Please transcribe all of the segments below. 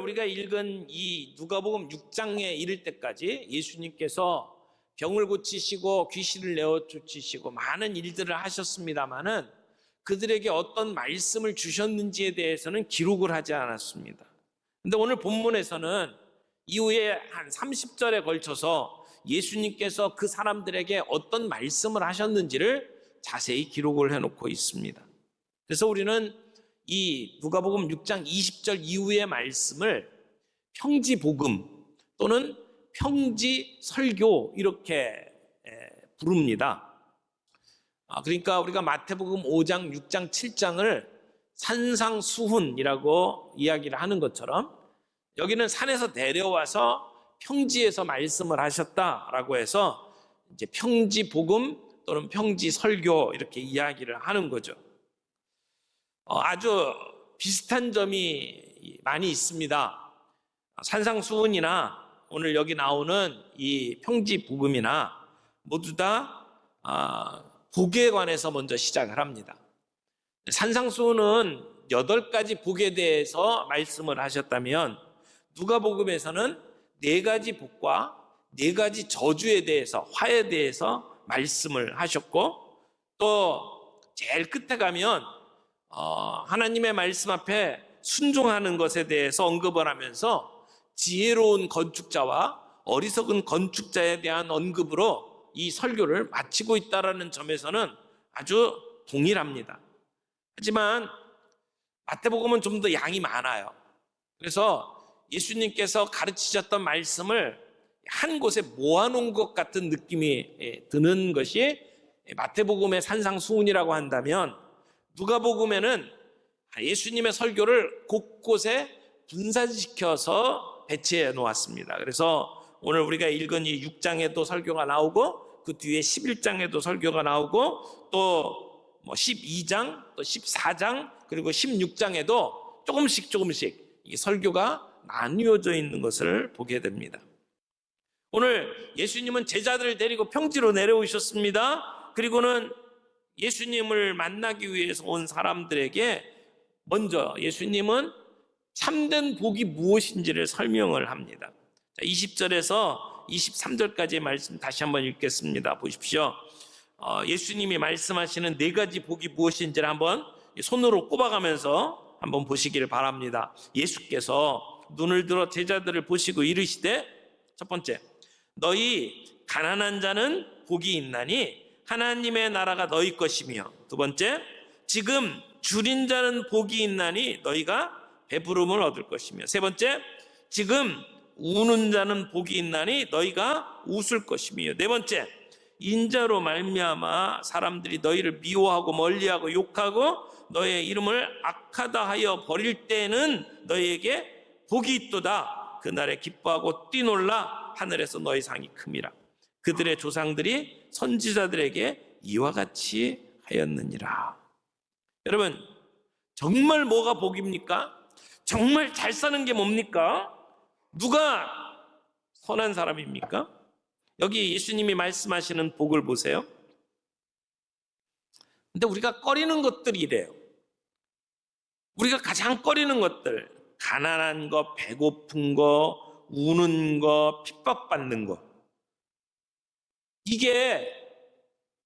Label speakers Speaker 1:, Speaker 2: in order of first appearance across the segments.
Speaker 1: 우리가 읽은 이 누가복음 6장에 이를 때까지 예수님께서 병을 고치시고 귀신을 내어 쫓으시고 많은 일들을 하셨습니다마는 그들에게 어떤 말씀을 주셨는지에 대해서는 기록을 하지 않았습니다. 그런데 오늘 본문에서는 이후에 한 30절에 걸쳐서 예수님께서 그 사람들에게 어떤 말씀을 하셨는지를 자세히 기록을 해놓고 있습니다. 그래서 우리는 이 누가복음 6장 20절 이후의 말씀을 평지복음 또는 평지설교 이렇게 부릅니다. 그러니까 우리가 마태복음 5장, 6장, 7장을 산상수훈이라고 이야기를 하는 것처럼 여기는 산에서 내려와서 평지에서 말씀을 하셨다라고 해서 이제 평지복음 또는 평지설교 이렇게 이야기를 하는 거죠. 아주 비슷한 점이 많이 있습니다. 산상수훈이나 오늘 여기 나오는 이 평지복음이나 모두 다 복에 관해서 먼저 시작을 합니다. 산상수훈은 8가지 복에 대해서 말씀을 하셨다면 누가복음에서는 4가지 복과 4가지 저주에 대해서, 화에 대해서 말씀을 하셨고, 또 제일 끝에 가면 하나님의 말씀 앞에 순종하는 것에 대해서 언급을 하면서 지혜로운 건축자와 어리석은 건축자에 대한 언급으로 이 설교를 마치고 있다는 점에서는 아주 동일합니다. 하지만 마태복음은 좀 더 양이 많아요. 그래서 예수님께서 가르치셨던 말씀을 한 곳에 모아놓은 것 같은 느낌이 드는 것이 마태복음의 산상수훈이라고 한다면, 누가복음에는 예수님의 설교를 곳곳에 분산시켜서 배치해 놓았습니다. 그래서 오늘 우리가 읽은 이 6장에도 설교가 나오고 그 뒤에 11장에도 설교가 나오고 또 12장, 또 14장, 그리고 16장에도 조금씩 이 설교가 나뉘어져 있는 것을 보게 됩니다. 오늘 예수님은 제자들을 데리고 평지로 내려오셨습니다. 그리고는 예수님을 만나기 위해서 온 사람들에게 먼저 예수님은 참된 복이 무엇인지를 설명을 합니다. 20절에서 23절까지의 말씀 다시 한번 읽겠습니다. 보십시오. 예수님이 말씀하시는 4가지 복이 무엇인지를 한번 손으로 꼽아가면서 한번 보시기를 바랍니다. 예수께서 눈을 들어 제자들을 보시고 이르시되, 첫 번째, 너희 가난한 자는 복이 있나니 하나님의 나라가 너희 것이며, 두 번째, 지금 줄인 자는 복이 있나니 너희가 배부름을 얻을 것이며, 세 번째, 지금 우는 자는 복이 있나니 너희가 웃을 것이며, 네 번째, 인자로 말미암아 사람들이 너희를 미워하고 멀리하고 욕하고 너의 이름을 악하다 하여 버릴 때에는 너희에게 복이 있도다. 그날에 기뻐하고 뛰놀라. 하늘에서 너희 상이 큼이라. 그들의 조상들이 선지자들에게 이와 같이 하였느니라. 여러분, 정말 뭐가 복입니까? 정말 잘 사는 게 뭡니까? 누가 선한 사람입니까? 여기 예수님이 말씀하시는 복을 보세요. 근데 우리가 꺼리는 것들이 이래요. 우리가 가장 꺼리는 것들, 가난한 거, 배고픈 거, 우는 거, 핍박받는 거, 이게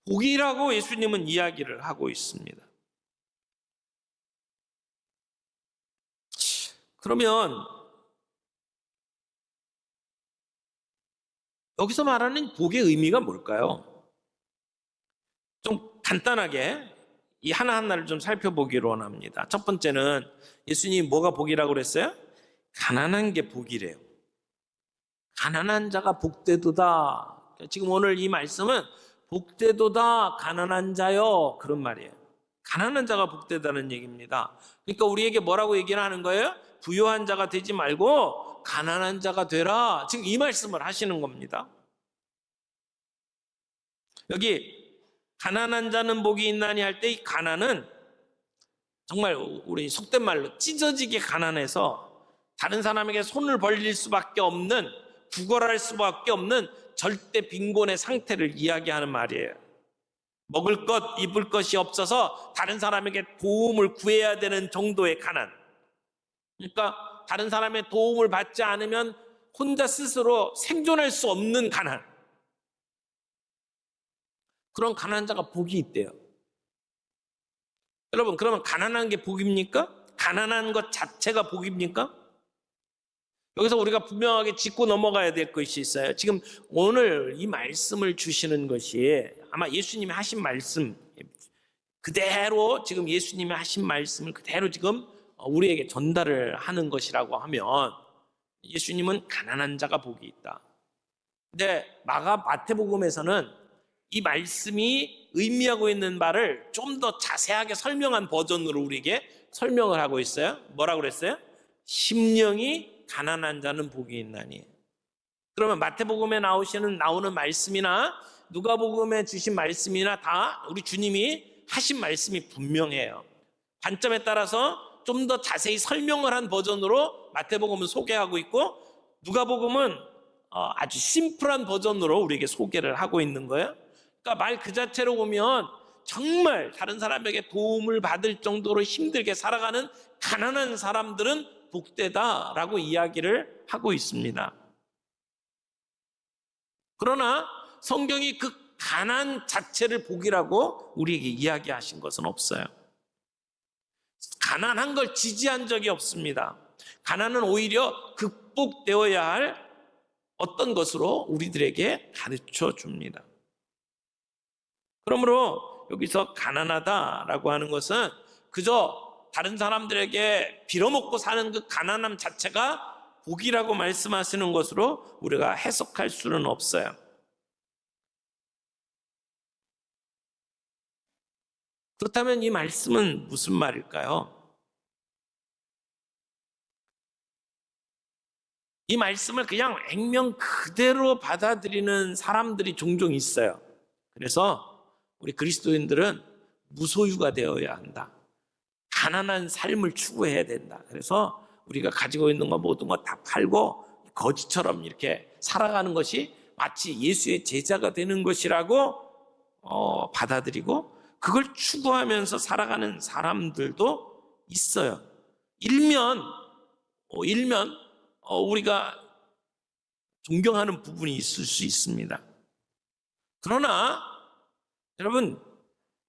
Speaker 1: 복이라고 예수님은 이야기를 하고 있습니다. 그러면 여기서 말하는 복의 의미가 뭘까요? 좀 간단하게 이 하나하나를 좀 살펴보기로 원합니다. 첫 번째는 예수님이 뭐가 복이라고 그랬어요? 가난한 게 복이래요. 가난한 자가 복되도다. 지금 오늘 이 말씀은 복되도다 가난한 자요, 그런 말이에요. 가난한 자가 복되다는 얘기입니다. 그러니까 우리에게 뭐라고 얘기를 하는 거예요? 부유한 자가 되지 말고 가난한 자가 되라. 지금 이 말씀을 하시는 겁니다. 여기 가난한 자는 복이 있나니 할 때 이 가난은 정말 우리 속된 말로 찢어지게 가난해서 다른 사람에게 손을 벌릴 수밖에 없는, 구걸할 수밖에 없는 절대 빈곤의 상태를 이야기하는 말이에요. 먹을 것, 입을 것이 없어서 다른 사람에게 도움을 구해야 되는 정도의 가난. 그러니까 다른 사람의 도움을 받지 않으면 혼자 스스로 생존할 수 없는 가난. 그런 가난한 자가 복이 있대요. 여러분, 그러면 가난한 게 복입니까? 가난한 것 자체가 복입니까? 여기서 우리가 분명하게 짚고 넘어가야 될 것이 있어요. 지금 오늘 이 말씀을 주시는 것이 아마 예수님이 하신 말씀 그대로, 지금 예수님이 하신 말씀을 그대로 지금 우리에게 전달을 하는 것이라고 하면, 예수님은 가난한 자가 복이 있다. 근데 마태복음에서는 이 말씀이 의미하고 있는 바를 좀 더 자세하게 설명한 버전으로 우리에게 설명을 하고 있어요. 뭐라고 그랬어요? 심령이 가난한 자는 복이 있나니. 그러면 마태복음에 나오는 말씀이나 누가복음에 주신 말씀이나 다 우리 주님이 하신 말씀이 분명해요. 관점에 따라서 좀 더 자세히 설명을 한 버전으로 마태복음은 소개하고 있고, 누가복음은 아주 심플한 버전으로 우리에게 소개를 하고 있는 거예요. 그러니까 말 그 자체로 보면 정말 다른 사람에게 도움을 받을 정도로 힘들게 살아가는 가난한 사람들은 복되다라고 이야기를 하고 있습니다. 그러나 성경이 그 가난 자체를 복이라고 우리에게 이야기하신 것은 없어요. 가난한 걸 지지한 적이 없습니다. 가난은 오히려 극복되어야 할 어떤 것으로 우리들에게 가르쳐 줍니다. 그러므로 여기서 가난하다라고 하는 것은 그저 다른 사람들에게 빌어먹고 사는 그 가난함 자체가 복이라고 말씀하시는 것으로 우리가 해석할 수는 없어요. 그렇다면 이 말씀은 무슨 말일까요? 이 말씀을 그냥 액면 그대로 받아들이는 사람들이 종종 있어요. 그래서 우리 그리스도인들은 무소유가 되어야 한다. 가난한 삶을 추구해야 된다. 그래서 우리가 가지고 있는 거 모든 거 다 팔고 거지처럼 이렇게 살아가는 것이 마치 예수의 제자가 되는 것이라고 받아들이고, 그걸 추구하면서 살아가는 사람들도 있어요. 일면 우리가 존경하는 부분이 있을 수 있습니다. 그러나 여러분,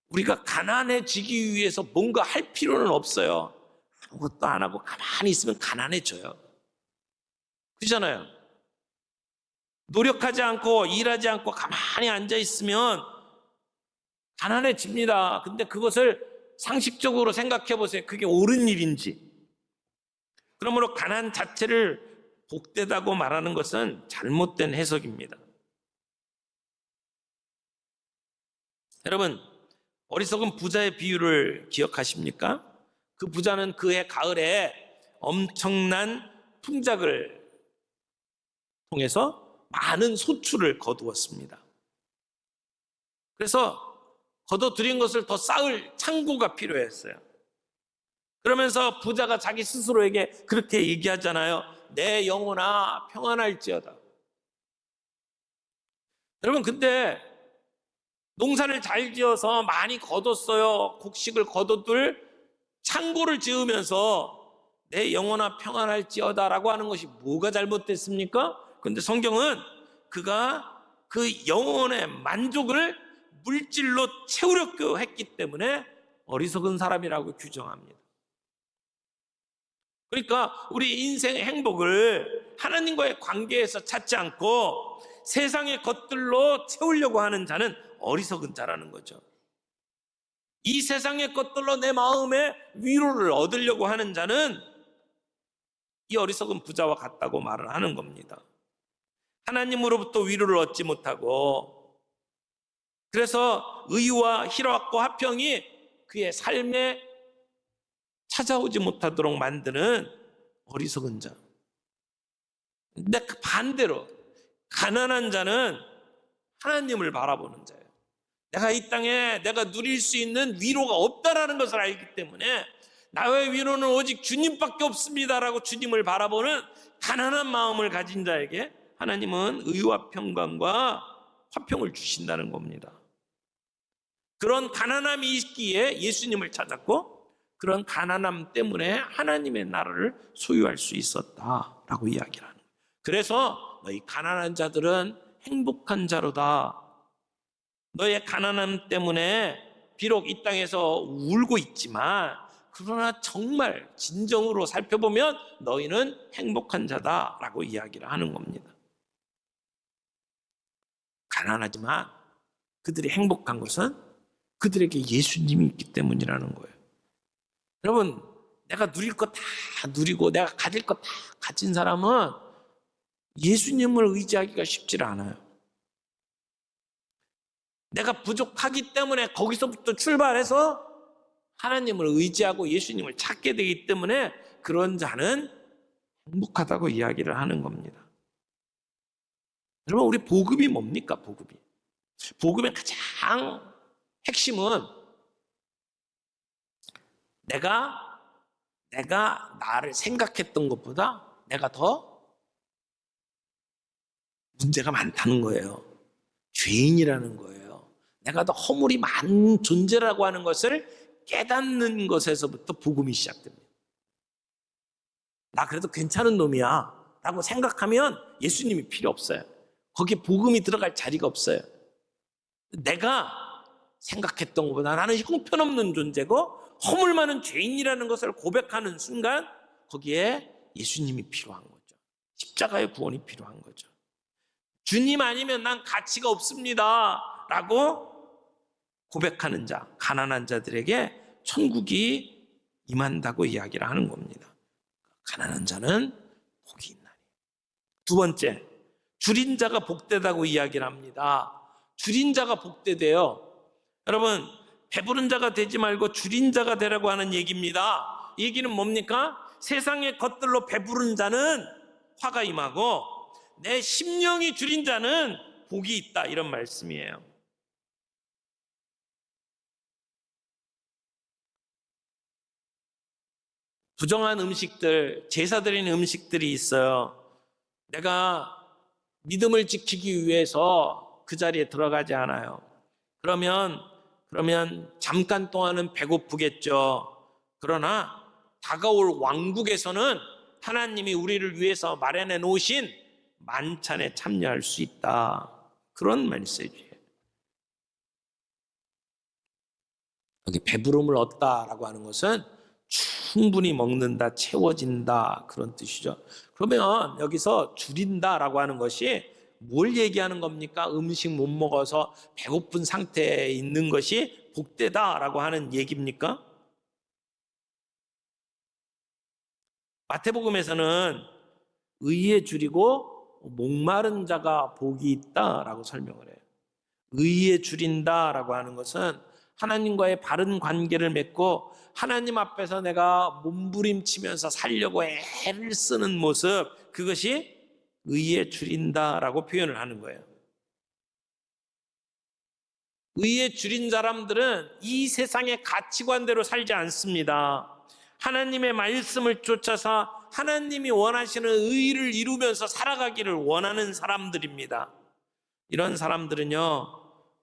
Speaker 1: 우리가 가난해지기 위해서 뭔가 할 필요는 없어요. 아무것도 안 하고 가만히 있으면 가난해져요. 그렇잖아요. 노력하지 않고 일하지 않고 가만히 앉아 있으면 가난해집니다. 근데 그것을 상식적으로 생각해 보세요. 그게 옳은 일인지. 그러므로 가난 자체를 복되다고 말하는 것은 잘못된 해석입니다. 여러분, 어리석은 부자의 비유를 기억하십니까? 그 부자는 그해 가을에 엄청난 풍작을 통해서 많은 소출을 거두었습니다. 그래서 거둬들인 것을 더 쌓을 창고가 필요했어요. 그러면서 부자가 자기 스스로에게 그렇게 얘기하잖아요. 내 영혼아 평안할지어다. 여러분, 근데 농사를 잘 지어서 많이 거뒀어요. 곡식을 거둬둘 창고를 지으면서 내 영혼아 평안할지어다라고 하는 것이 뭐가 잘못됐습니까? 그런데 성경은 그가 그 영혼의 만족을 물질로 채우려고 했기 때문에 어리석은 사람이라고 규정합니다. 그러니까 우리 인생의 행복을 하나님과의 관계에서 찾지 않고 세상의 것들로 채우려고 하는 자는 어리석은 자라는 거죠. 이 세상의 것들로 내 마음의 위로를 얻으려고 하는 자는 이 어리석은 부자와 같다고 말을 하는 겁니다. 하나님으로부터 위로를 얻지 못하고, 그래서 의와 희락과 화평이 그의 삶에 찾아오지 못하도록 만드는 어리석은 자. 근데 그 반대로 가난한 자는 하나님을 바라보는 자예요. 내가 이 땅에 내가 누릴 수 있는 위로가 없다라는 것을 알기 때문에 나의 위로는 오직 주님밖에 없습니다라고 주님을 바라보는 가난한 마음을 가진 자에게 하나님은 의와 평강과 화평을 주신다는 겁니다. 그런 가난함이 있기에 예수님을 찾았고, 그런 가난함 때문에 하나님의 나라를 소유할 수 있었다라고 이야기를 하는 거예요. 그래서 너희 가난한 자들은 행복한 자로다. 너의 가난함 때문에 비록 이 땅에서 울고 있지만 그러나 정말 진정으로 살펴보면 너희는 행복한 자다라고 이야기를 하는 겁니다. 가난하지만 그들이 행복한 것은 그들에게 예수님이 있기 때문이라는 거예요. 여러분, 내가 누릴 거 다 누리고 내가 가질 거 다 가진 사람은 예수님을 의지하기가 쉽지 않아요. 내가 부족하기 때문에 거기서부터 출발해서 하나님을 의지하고 예수님을 찾게 되기 때문에 그런 자는 행복하다고 이야기를 하는 겁니다. 여러분, 우리 복음이 뭡니까? 복음의 가장 핵심은 내가 나를 생각했던 것보다 내가 더 문제가 많다는 거예요. 죄인이라는 거예요. 내가 더 허물이 많은 존재라고 하는 것을 깨닫는 것에서부터 복음이 시작됩니다. 나 그래도 괜찮은 놈이야 라고 생각하면 예수님이 필요 없어요. 거기에 복음이 들어갈 자리가 없어요. 내가 생각했던 것보다 나는 형편없는 존재고 허물 많은 죄인이라는 것을 고백하는 순간 거기에 예수님이 필요한 거죠. 십자가의 구원이 필요한 거죠. 주님 아니면 난 가치가 없습니다 라고 고백하는 자, 가난한 자들에게 천국이 임한다고 이야기를 하는 겁니다. 가난한 자는 복이 있나니. 두 번째, 줄인 자가 복되다고 이야기를 합니다. 줄인 자가 복되대요. 여러분, 배부른 자가 되지 말고 줄인 자가 되라고 하는 얘기입니다. 이 얘기는 뭡니까? 세상의 것들로 배부른 자는 화가 임하고 내 심령이 줄인 자는 복이 있다, 이런 말씀이에요. 부정한 음식들, 제사 드리는 음식들이 있어요. 내가 믿음을 지키기 위해서 그 자리에 들어가지 않아요. 그러면 잠깐 동안은 배고프겠죠. 그러나 다가올 왕국에서는 하나님이 우리를 위해서 마련해 놓으신 만찬에 참여할 수 있다. 그런 메시지예요. 여기 배부름을 얻다라고 하는 것은 충분히 먹는다, 채워진다, 그런 뜻이죠. 그러면 여기서 줄인다라고 하는 것이 뭘 얘기하는 겁니까? 음식 못 먹어서 배고픈 상태에 있는 것이 복되다라고 하는 얘기입니까? 마태복음에서는 의에 줄이고 목마른 자가 복이 있다라고 설명을 해요. 의에 줄인다라고 하는 것은 하나님과의 바른 관계를 맺고 하나님 앞에서 내가 몸부림치면서 살려고 애를 쓰는 모습, 그것이 의에 줄인다라고 표현을 하는 거예요. 의에 줄인 사람들은 이 세상의 가치관대로 살지 않습니다. 하나님의 말씀을 쫓아서 하나님이 원하시는 의를 이루면서 살아가기를 원하는 사람들입니다. 이런 사람들은요,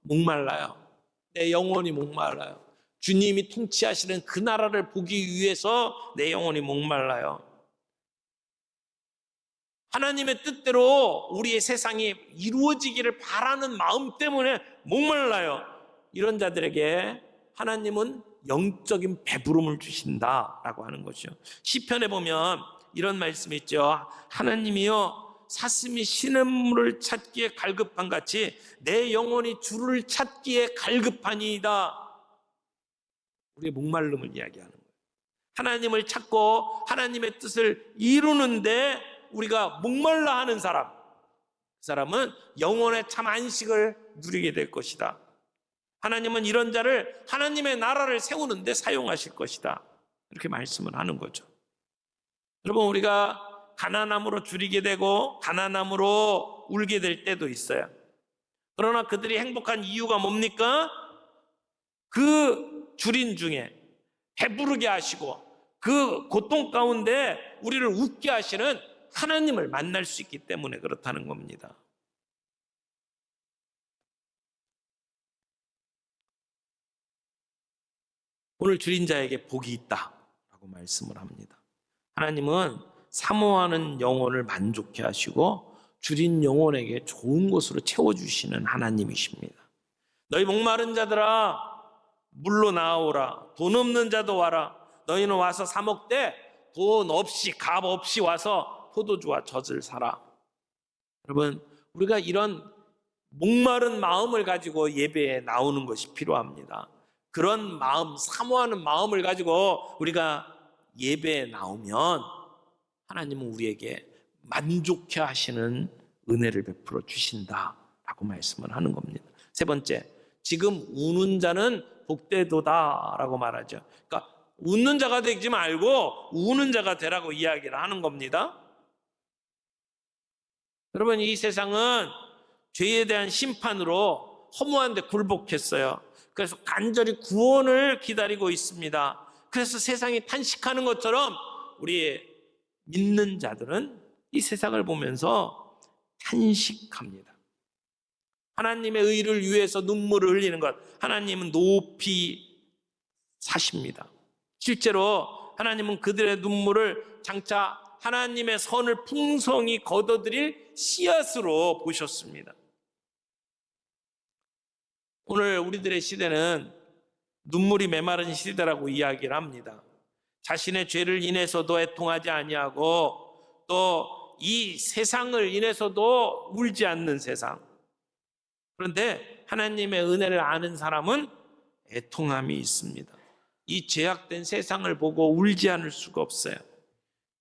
Speaker 1: 목말라요. 내 영혼이 목말라요. 주님이 통치하시는 그 나라를 보기 위해서 내 영혼이 목말라요. 하나님의 뜻대로 우리의 세상이 이루어지기를 바라는 마음 때문에 목말라요. 이런 자들에게 하나님은 영적인 배부름을 주신다라고 하는 것이죠. 시편에 보면 이런 말씀이 있죠. 하나님이여, 사슴이 시냇물을 찾기에 갈급한 같이 내 영혼이 주를 찾기에 갈급하니이다. 우리의 목마름을 이야기하는 거예요. 하나님을 찾고 하나님의 뜻을 이루는데 우리가 목말라 하는 사람, 그 사람은 영혼의 참 안식을 누리게 될 것이다. 하나님은 이런 자를 하나님의 나라를 세우는데 사용하실 것이다. 이렇게 말씀을 하는 거죠. 여러분, 우리가 가난함으로 줄이게 되고 가난함으로 울게 될 때도 있어요. 그러나 그들이 행복한 이유가 뭡니까? 그 줄인 중에 배부르게 하시고 그 고통 가운데 우리를 웃게 하시는 하나님을 만날 수 있기 때문에 그렇다는 겁니다. 오늘 줄인 자에게 복이 있다라고 말씀을 합니다. 하나님은 사모하는 영혼을 만족해 하시고 줄인 영혼에게 좋은 것으로 채워주시는 하나님이십니다. 너희 목마른 자들아 물로 나오라. 돈 없는 자도 와라. 너희는 와서 사 먹되 돈 없이 값 없이 와서 포도주와 젖을 사라. 여러분, 우리가 이런 목마른 마음을 가지고 예배에 나오는 것이 필요합니다. 그런 마음, 사모하는 마음을 가지고 우리가 예배에 나오면 하나님은 우리에게 만족해 하시는 은혜를 베풀어 주신다라고 말씀을 하는 겁니다. 세 번째, 지금 우는 자는 복되도다라고 말하죠. 그러니까 웃는 자가 되지 말고 우는 자가 되라고 이야기를 하는 겁니다. 여러분, 이 세상은 죄에 대한 심판으로 허무한데 굴복했어요. 그래서 간절히 구원을 기다리고 있습니다. 그래서 세상이 탄식하는 것처럼 우리 믿는 자들은 이 세상을 보면서 탄식합니다. 하나님의 의를 위해서 눈물을 흘리는 것, 하나님은 높이 사십니다. 실제로 하나님은 그들의 눈물을 장차 하나님의 선을 풍성히 거둬들일 씨앗으로 보셨습니다. 오늘 우리들의 시대는 눈물이 메마른 시대라고 이야기를 합니다. 자신의 죄를 인해서도 애통하지 아니하고 또 이 세상을 인해서도 울지 않는 세상. 그런데 하나님의 은혜를 아는 사람은 애통함이 있습니다. 이 죄악된 세상을 보고 울지 않을 수가 없어요.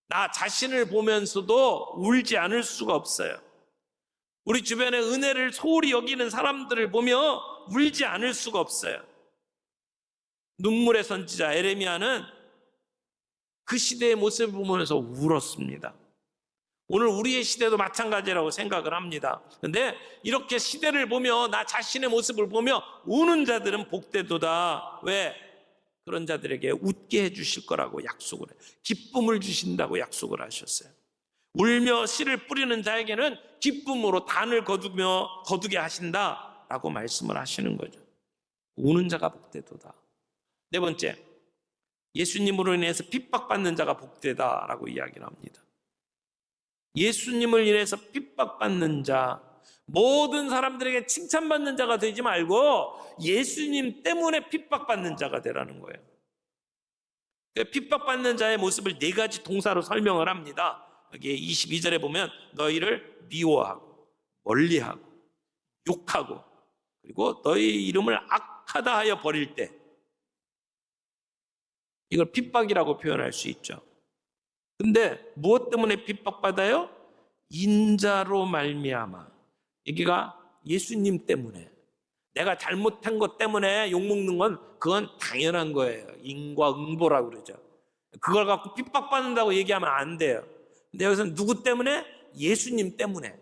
Speaker 1: 나 자신을 보면서도 울지 않을 수가 없어요. 우리 주변에 은혜를 소홀히 여기는 사람들을 보며 울지 않을 수가 없어요. 눈물의 선지자 에레미야는 그 시대의 모습을 보면서 울었습니다. 오늘 우리의 시대도 마찬가지라고 생각을 합니다. 그런데 이렇게 시대를 보며 나 자신의 모습을 보며 우는 자들은 복되도다. 왜? 그런 자들에게 웃게 해주실 거라고 약속을 해요. 기쁨을 주신다고 약속을 하셨어요. 울며 씨를 뿌리는 자에게는 기쁨으로 단을 거두게 하신다라고 말씀을 하시는 거죠. 우는 자가 복되도다. 네 번째, 예수님으로 인해서 핍박받는 자가 복되다라고 이야기를 합니다. 예수님을 인해서 핍박받는 자, 모든 사람들에게 칭찬받는 자가 되지 말고 예수님 때문에 핍박받는 자가 되라는 거예요. 핍박받는 자의 모습을 네 가지 동사로 설명을 합니다. 여기 22절에 보면 너희를 미워하고 멀리하고 욕하고 그리고 너희 이름을 악하다 하여 버릴 때, 이걸 핍박이라고 표현할 수 있죠. 근데 무엇 때문에 핍박받아요? 인자로 말미암아. 여기가 예수님 때문에, 내가 잘못한 것 때문에 욕먹는 건 그건 당연한 거예요. 인과응보라고 그러죠. 그걸 갖고 핍박받는다고 얘기하면 안 돼요. 근데 여기서는 누구 때문에? 예수님 때문에.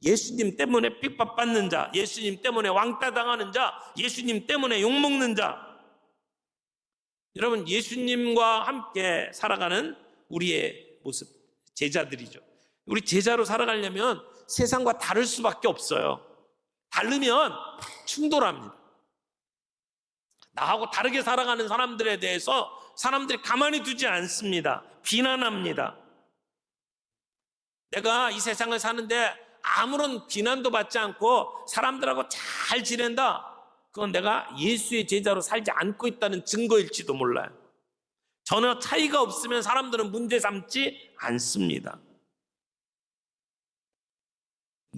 Speaker 1: 예수님 때문에 핍박받는 자, 예수님 때문에 왕따 당하는 자, 예수님 때문에 욕먹는 자. 여러분, 예수님과 함께 살아가는 우리의 모습, 제자들이죠. 우리 제자로 살아가려면 세상과 다를 수밖에 없어요. 다르면 충돌합니다. 나하고 다르게 살아가는 사람들에 대해서 사람들이 가만히 두지 않습니다. 비난합니다. 내가 이 세상을 사는데 아무런 비난도 받지 않고 사람들하고 잘 지낸다. 그건 내가 예수의 제자로 살지 않고 있다는 증거일지도 몰라요. 전혀 차이가 없으면 사람들은 문제 삼지 않습니다.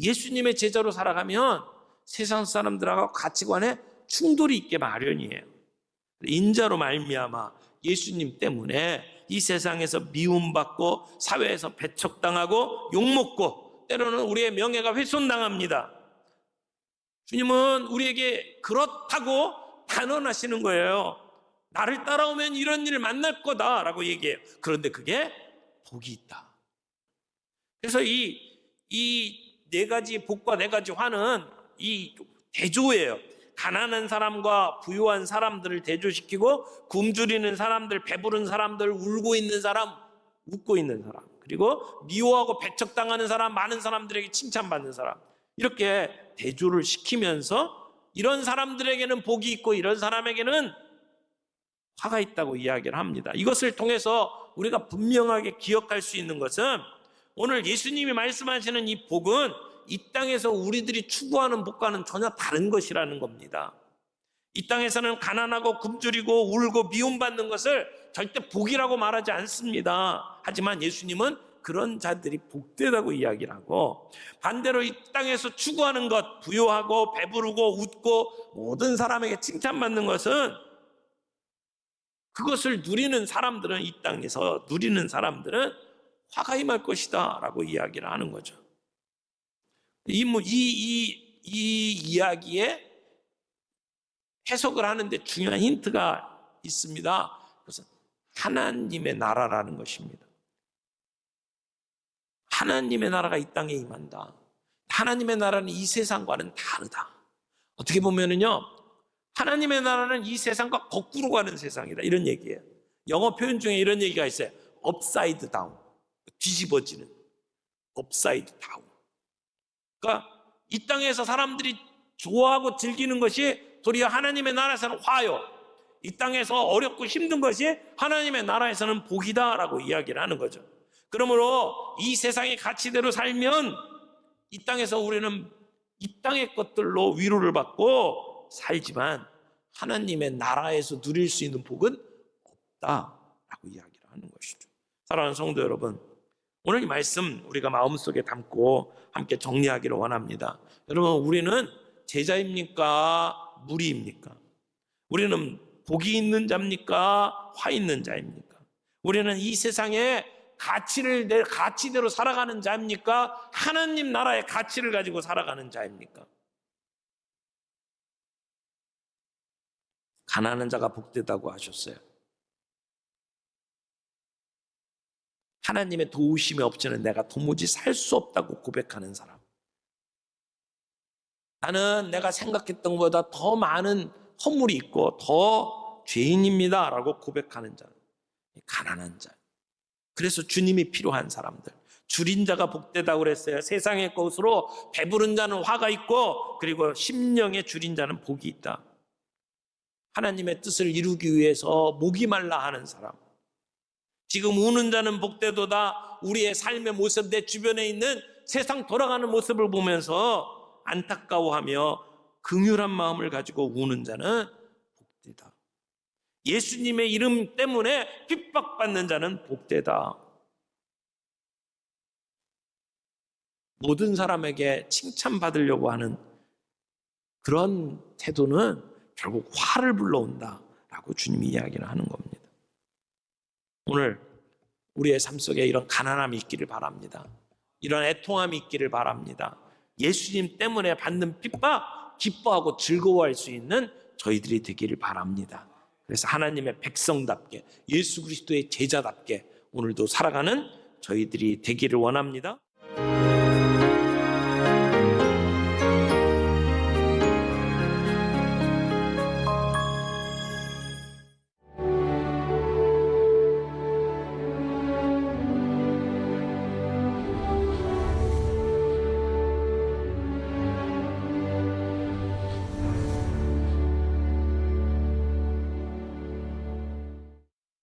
Speaker 1: 예수님의 제자로 살아가면 세상 사람들하고 가치관에 충돌이 있게 마련이에요. 인자로 말미암아 예수님 때문에 이 세상에서 미움받고 사회에서 배척당하고 욕먹고 때로는 우리의 명예가 훼손당합니다. 주님은 우리에게 그렇다고 단언하시는 거예요. 나를 따라오면 이런 일을 만날 거다라고 얘기해요. 그런데 그게 복이 있다. 그래서 이 네 가지 복과 네 가지 화는 이 대조예요. 가난한 사람과 부유한 사람들을 대조시키고 굶주리는 사람들, 배부른 사람들, 울고 있는 사람, 웃고 있는 사람, 그리고 미워하고 배척당하는 사람, 많은 사람들에게 칭찬받는 사람, 이렇게 대조를 시키면서 이런 사람들에게는 복이 있고 이런 사람에게는 화가 있다고 이야기를 합니다. 이것을 통해서 우리가 분명하게 기억할 수 있는 것은 오늘 예수님이 말씀하시는 이 복은 이 땅에서 우리들이 추구하는 복과는 전혀 다른 것이라는 겁니다. 이 땅에서는 가난하고 굶주리고 울고 미움받는 것을 절대 복이라고 말하지 않습니다. 하지만 예수님은 그런 자들이 복되다고 이야기를 하고, 반대로 이 땅에서 추구하는 것, 부유하고 배부르고 웃고 모든 사람에게 칭찬받는 것은, 그것을 누리는 사람들은, 이 땅에서 누리는 사람들은 화가 임할 것이다 라고 이야기를 하는 거죠. 이 이야기에 해석을 하는데 중요한 힌트가 있습니다. 그것은 하나님의 나라라는 것입니다. 하나님의 나라가 이 땅에 임한다. 하나님의 나라는 이 세상과는 다르다. 어떻게 보면은요, 하나님의 나라는 이 세상과 거꾸로 가는 세상이다, 이런 얘기예요. 영어 표현 중에 이런 얘기가 있어요. 업사이드 다운, 뒤집어지는, 업사이드 다운. 그러니까 이 땅에서 사람들이 좋아하고 즐기는 것이 도리어 하나님의 나라에서는 화요, 이 땅에서 어렵고 힘든 것이 하나님의 나라에서는 복이다라고 이야기를 하는 거죠. 그러므로 이 세상의 가치대로 살면 이 땅에서 우리는 이 땅의 것들로 위로를 받고 살지만 하나님의 나라에서 누릴 수 있는 복은 없다라고 이야기를 하는 것이죠. 사랑하는 성도 여러분, 오늘 이 말씀 우리가 마음속에 담고 함께 정리하기를 원합니다. 여러분, 우리는 제자입니까? 무리입니까? 우리는 복이 있는 자입니까? 화 있는 자입니까? 우리는 이 세상에 가치를 가치대로 살아가는 자입니까? 하나님 나라의 가치를 가지고 살아가는 자입니까? 가난한 자가 복되다고 하셨어요. 하나님의 도우심이 없이는 내가 도무지 살 수 없다고 고백하는 사람. 나는 내가 생각했던 것보다 더 많은 허물이 있고 더 죄인입니다 라고 고백하는 자, 가난한 자. 그래서 주님이 필요한 사람들, 줄인 자가 복되다고 그랬어요. 세상의 것으로 배부른 자는 화가 있고, 그리고 심령에 줄인 자는 복이 있다. 하나님의 뜻을 이루기 위해서 목이 말라 하는 사람, 지금 우는 자는 복되도다. 우리의 삶의 모습, 내 주변에 있는 세상 돌아가는 모습을 보면서 안타까워하며 긍휼한 마음을 가지고 우는 자는 복되다. 예수님의 이름 때문에 핍박받는 자는 복되다. 모든 사람에게 칭찬받으려고 하는 그런 태도는 결국 화를 불러온다라고 주님이 이야기를 하는 겁니다. 오늘 우리의 삶 속에 이런 가난함이 있기를 바랍니다. 이런 애통함이 있기를 바랍니다. 예수님 때문에 받는 핍박 기뻐하고 즐거워할 수 있는 저희들이 되기를 바랍니다. 그래서 하나님의 백성답게, 예수 그리스도의 제자답게 오늘도 살아가는 저희들이 되기를 원합니다.